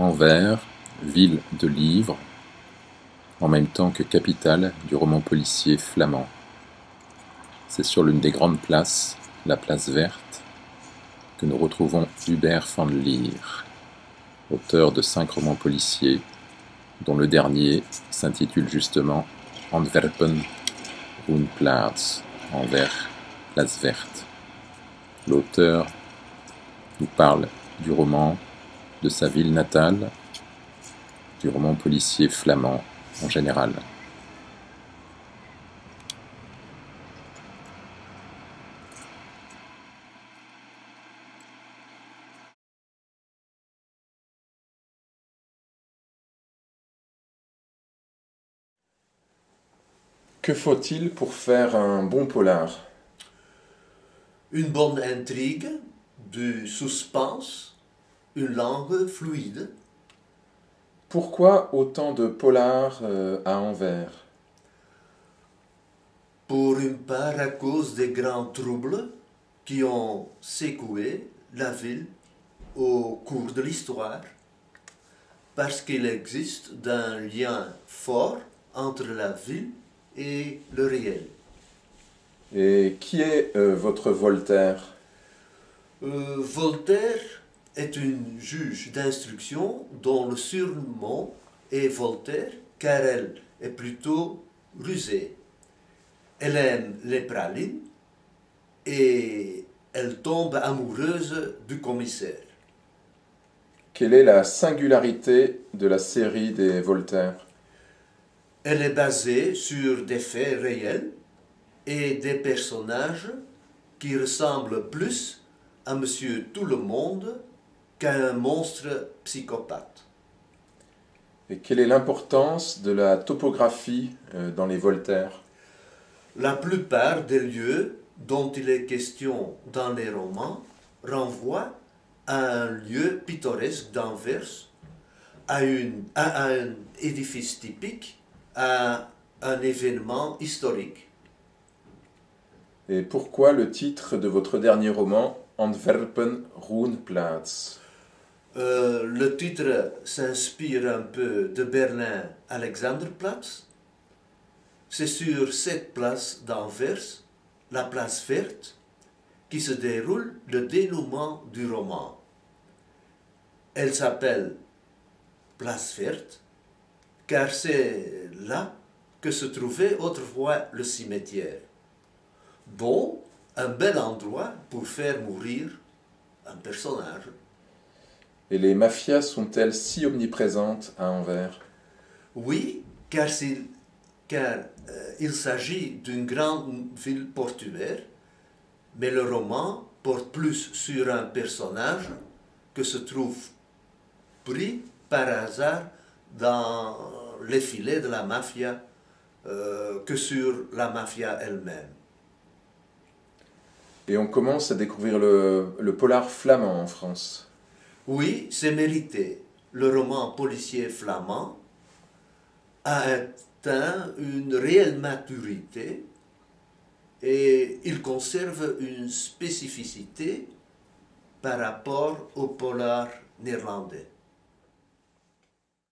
Anvers, ville de livres, en même temps que capitale du roman policier flamand. C'est sur l'une des grandes places, la place Verte, que nous retrouvons Hubert van Lier, auteur de 5 romans policiers, dont le dernier s'intitule justement Antwerpen, Groene Plaats, Anvers, place verte. L'auteur nous parle du roman, de sa ville natale, du roman policier flamand en général. Que faut-il pour faire un bon polar? Une bonne intrigue, du suspense, une langue fluide. Pourquoi autant de polars à Anvers? Pour une part à cause des grands troubles qui ont secoué la ville au cours de l'histoire, parce qu'il existe un lien fort entre la ville et le réel. Et qui est votre Voltaire? Voltaire est une juge d'instruction dont le surnom est Voltaire car elle est plutôt rusée. Elle aime les pralines et elle tombe amoureuse du commissaire. Quelle est la singularité de la série des Voltaires? Elle est basée sur des faits réels et des personnages qui ressemblent plus à Monsieur Tout-le-Monde qu'à un monstre psychopathe. Et quelle est l'importance de la topographie dans les Voltaires? La plupart des lieux dont il est question dans les romans renvoient à un lieu pittoresque d'Anvers, à un édifice typique, à un événement historique. Et pourquoi le titre de votre dernier roman, Antwerpen, Groene Plaats? Le titre s'inspire un peu de Berlin Alexanderplatz. C'est sur cette place d'Anvers, la place verte, qui se déroule le dénouement du roman. Elle s'appelle place verte car c'est là que se trouvait autrefois le cimetière. Bon, un bel endroit pour faire mourir un personnage. Et les mafias sont-elles si omniprésentes à Anvers? Oui, car il s'agit d'une grande ville portuaire, mais le roman porte plus sur un personnage que se trouve pris par hasard dans les filets de la mafia que sur la mafia elle-même. Et on commence à découvrir le polar flamand en France. Oui, c'est mérité. Le roman policier flamand a atteint une réelle maturité et il conserve une spécificité par rapport au polar néerlandais.